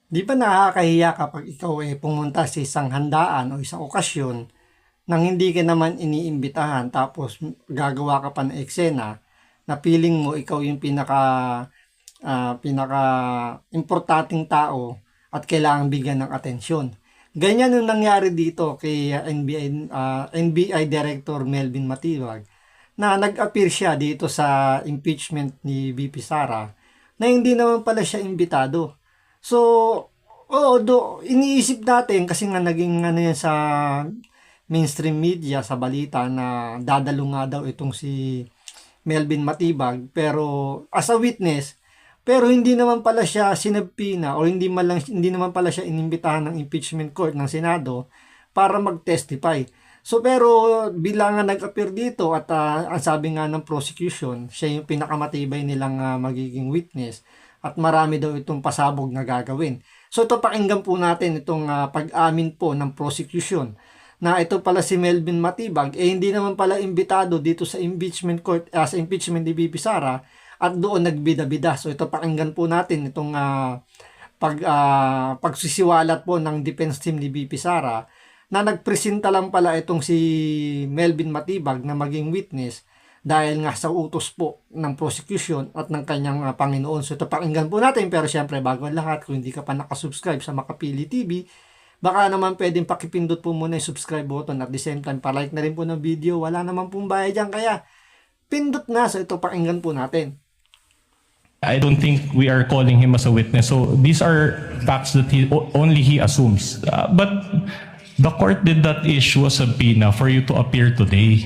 Di ba nakakahiya kapag ikaw pumunta sa isang handaan o isang okasyon nang hindi ka naman iniimbitahan tapos gagawa ka pa ng eksena na feeling mo ikaw yung pinaka importanteng tao at kailangang bigyan ng atensyon. Ganyan yung nangyari dito kay NBI Director Melvin Matibag na nag-appear siya dito sa impeachment ni VP Sara na hindi naman pala siya imbitado. So, iniisip natin kasi nga naging ano yan sa mainstream media, sa balita na dadalo nga daw itong si Melvin Matibag pero as a witness, pero hindi naman pala siya sinabpina o hindi naman pala siya inimbitahan ng impeachment court ng Senado para mag-testify. So pero bilang nag-appear dito at ang sabi nga ng prosecution, siya yung pinakamatibay nilang magiging witness at marami daw itong pasabog na gagawin. So ito pakinggan po natin itong pag-amin po ng prosecution na ito pala si Melvin Matibag hindi naman pala imbitado dito sa impeachment court sa impeachment ni VP Sara at doon nagbida-bida. So ito pakinggan po natin itong pagsisiwalat po ng defense team ni VP Sara na nagpresenta lang pala itong si Melvin Matibag na maging witness dahil nga sa utos po ng prosecution at ng kanyang Panginoon. So ito pakinggan po natin, pero syempre bago ang lahat, kung hindi ka pa nakasubscribe sa Makapili TV, baka naman pwedeng pakipindot po muna yung subscribe button at the same time palike na rin po ng video. Wala naman pong bayad dyan, kaya pindot na. So ito pakinggan po natin. I don't think we are calling him as a witness. So these are facts that only he assumes. But the court did not issue a subpoena for you to appear today.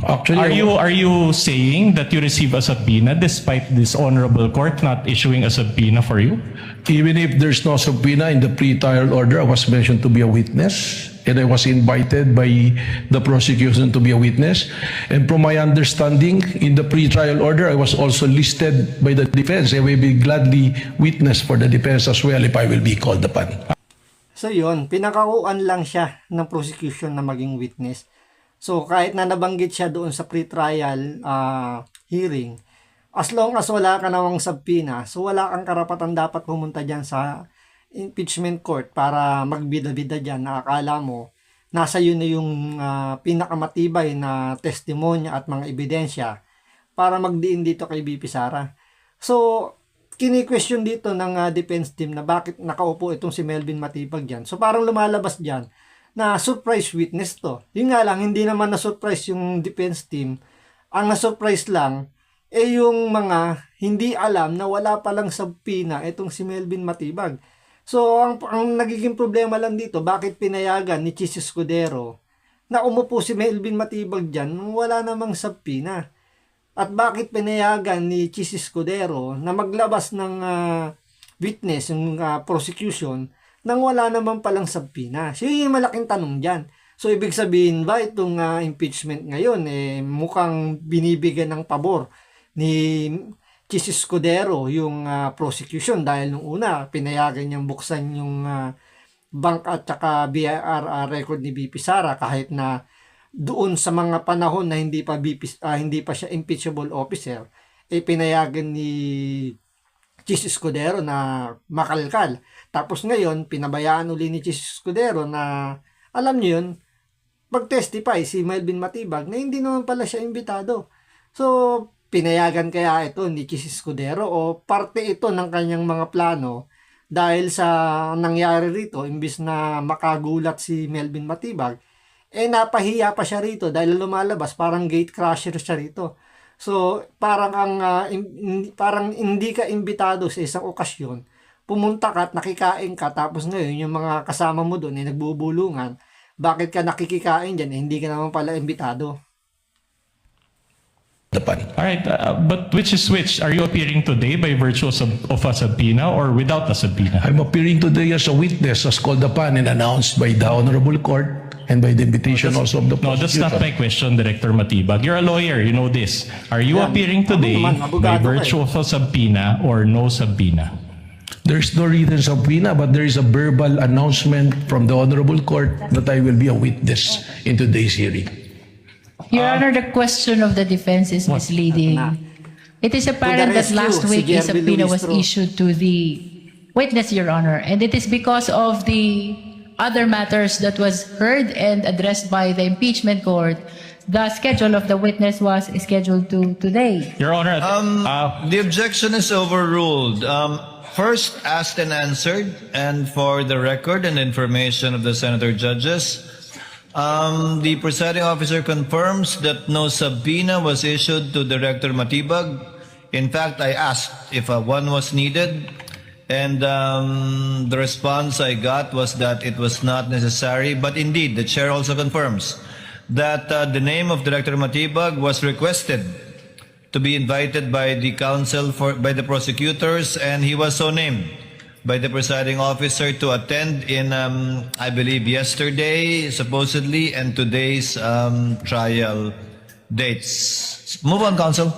Actually, Are you saying that you receive a subpoena despite this honorable court not issuing a subpoena for you? even if there's no subpoena in the pre-trial order, I was mentioned to be a witness, and I was invited by the prosecution to be a witness. And from my understanding, in the pre-trial order, I was also listed by the defense. I will be gladly witness for the defense as well if I will be called upon. So yun, pinakauan lang siya ng prosecution na maging witness. So kahit na nabanggit siya doon sa pre-trial hearing, as long as wala ka namang subpoena, so wala kang karapatan dapat pumunta dyan sa impeachment court para magbida-bida dyan na akala mo nasa yun na yung pinakamatibay na testimonya at mga ebidensya para magdiin dito kay BP Sara. So kini-question dito ng defense team na bakit nakaupo itong si Melvin Matibag dyan. So parang lumalabas dyan na surprise witness to. Yun nga lang, hindi naman na-surprise yung defense team. Ang na-surprise lang, yung mga hindi alam na wala palang subpoena itong si Melvin Matibag. So, ang nagiging problema lang dito, bakit pinayagan ni Chis Escudero na umupo si Melvin Matibag dyan nung wala namang subpoena? At bakit pinayagan ni Chis Escudero na maglabas ng witness, yung prosecution, nang wala naman palang subpoena? So, yung malaking tanong dyan. So, ibig sabihin ba itong impeachment ngayon, mukhang binibigyan ng pabor ni Chis Escudero yung prosecution dahil nung una, pinayagan niyang buksan yung bank at saka BIR record ni BP Sara kahit na doon sa mga panahon na hindi pa siya impeachable officer, pinayagan ni Chis Escudero na makalkal. Tapos ngayon, pinabayaan uli ni Chis Escudero na, alam niyo yun, mag-testify si Melvin Matibag na hindi naman pala siya imbitado. So, pinayagan kaya ito ni Chis Escudero o parte ito ng kanyang mga plano dahil sa nangyari rito, imbis na makagulat si Melvin Matibag, napahiya pa siya rito dahil lumalabas, parang gate crusher siya rito. So, parang parang hindi ka imbitado sa isang okasyon, pumunta ka at nakikain ka, tapos ngayon yung mga kasama mo doon ay nagbubulungan. Bakit ka nakikikain dyan? Hindi ka naman pala imbitado. Alright, but which is which? Are you appearing today by virtue of a subpoena or without a subpoena? I'm appearing today as a witness, as called upon and announced by the Honorable Court and by the invitation also of the No, that's prosecution. not my question, Director Matibag. You're a lawyer, you know this. Are you appearing today by virtue of a subpoena or no subpoena? There's no written subpoena, but there is a verbal announcement from the Honorable Court that I will be a witness in today's hearing. Your Honor, the question of the defense is misleading. It is apparent that rescue, last si week a Jerby subpoena was Luistro. issued to the witness, Your Honor, and it is because of the other matters that was heard and addressed by the impeachment court. The schedule of the witness was scheduled to today. Your Honor, The objection is overruled. First, asked and answered, and for the record and information of the senator judges, the presiding officer confirms that no subpoena was issued to Director Matibag. In fact, I asked if one was needed, and the response I got was that it was not necessary. But indeed, the chair also confirms that the name of Director Matibag was requested to be invited by the counsel by the prosecutors, and he was so named by the presiding officer to attend in, I believe, yesterday, supposedly, and today's trial dates. Move on, counsel.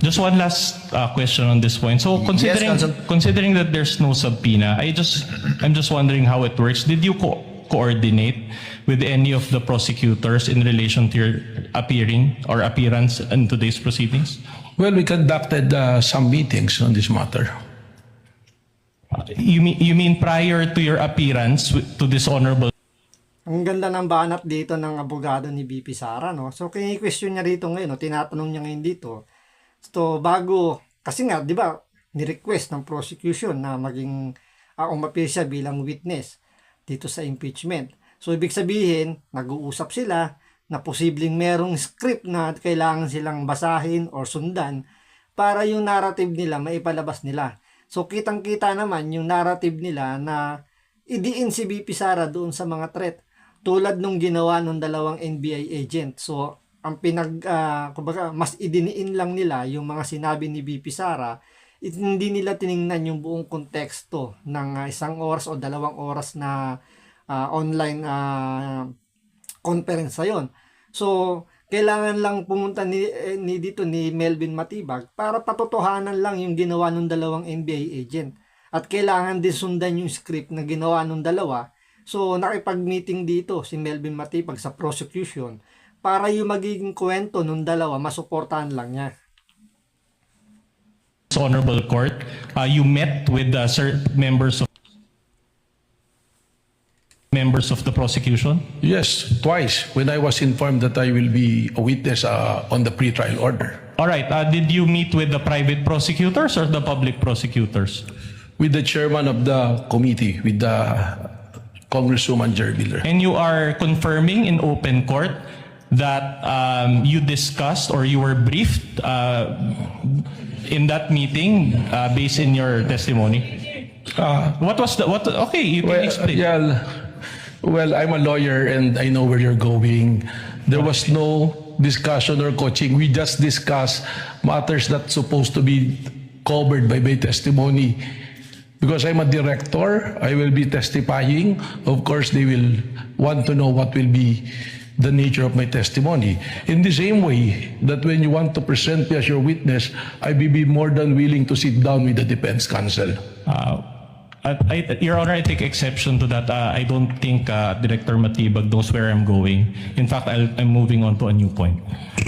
just one last question on this point. So Counsel. considering that there's no subpoena, I'm just wondering how it works. Did you coordinate with any of the prosecutors in relation to your appearance in today's proceedings? Well, we conducted some meetings on this matter. You mean prior to your appearance to this honorable? Ang ganda ng banat dito ng abogado ni BP Sara, no? So, kini-question niya rito ngayon, no? Tinatanong niya ngayon dito. So, bago, kasi nga, di ba, ni-request ng prosecution na maging, umapir siya bilang witness dito sa impeachment. So, ibig sabihin, nag-uusap sila na posibleng merong script na kailangan silang basahin or sundan para yung narrative nila maipalabas nila. So, kitang-kita naman yung narrative nila na idiin si BP Sara doon sa mga threat tulad nung ginawa ng dalawang NBI agent. So, ang kumbaga, mas idiniin lang nila yung mga sinabi ni BP Sara, hindi nila tiningnan yung buong konteksto ng 1 oras o 2 oras na online conference na yun. So, kailangan lang pumunta ni Melvin Matibag para patotohanan lang yung ginawa ng dalawang NBI agent. At kailangan din sundan yung script na ginawa ng dalawa. So, nakipag-meeting dito si Melvin Matibag sa prosecution para yung magiging kwento ng dalawa, masuportahan lang niya. Honorable Court, you met with members of the prosecution? Yes, twice when I was informed that I will be a witness on the pre-trial order. All right. Did you meet with the private prosecutors or the public prosecutors? With the chairman of the committee, with the Congresswoman Jerviller. And you are confirming in open court that you discussed or you were briefed in that meeting based in your testimony? What was the what? Okay, you can explain. Well, I'm a lawyer and I know where you're going. There was no discussion or coaching. We just discussed matters that's supposed to be covered by my testimony. Because I'm a director, I will be testifying. Of course, they will want to know what will be the nature of my testimony. In the same way that when you want to present me as your witness, I will be more than willing to sit down with the defense counsel. Your Honor, I take exception to that. I don't think Director Matibag knows where I'm going. In fact, I'm moving on to a new point.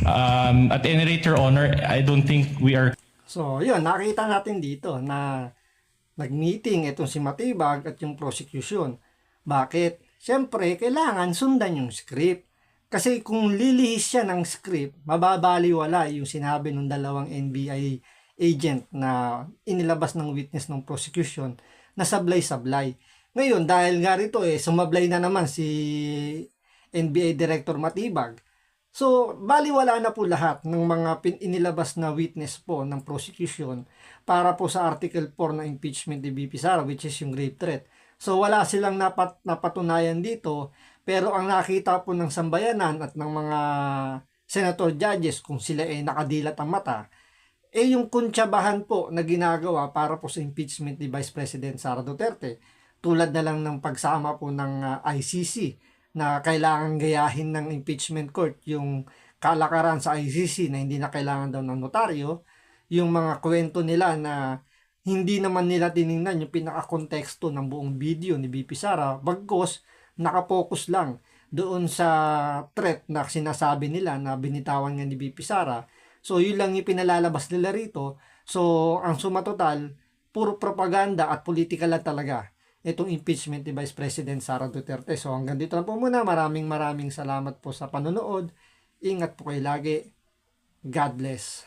At any rate, Your Honor, I don't think we are... So, yun, nakita natin dito na nag-meeting itong si Matibag at yung prosecution. Bakit? Siyempre, kailangan sundan yung script. Kasi kung lilihis siya ng script, mababaliwala yung sinabi ng dalawang NBI agent na inilabas ng witness ng prosecution na sablay-sablay. Ngayon, dahil nga rito sumablay na naman si NBI Director Matibag. So, baliwala na po lahat ng mga inilabas na witness po ng prosecution para po sa Article 4 ng impeachment ni BP Sara, which is yung grave threat. So, wala silang napatunayan dito, pero ang nakita po ng sambayanan at ng mga senator judges kung sila nakadilat ang mata, yung kuntsabahan po na ginagawa para po sa impeachment ni Vice President Sara Duterte. Tulad na lang ng pagsama po ng ICC na kailangan gayahin ng impeachment court yung kalakaran sa ICC na hindi na kailangan daw ng notaryo, yung mga kwento nila na hindi naman nila tiningnan yung pinaka-konteksto ng buong video ni BP Sara, bagkos nakapokus lang doon sa threat na sinasabi nila na binitawan nga ni BP Sara. So, yun lang yung pinalalabas nila rito. So, ang suma total, puro propaganda at politika lang talaga itong impeachment ni Vice President Sara Duterte. So, hanggang dito lang po muna. Maraming salamat po sa panonood. Ingat po kayo lagi. God bless.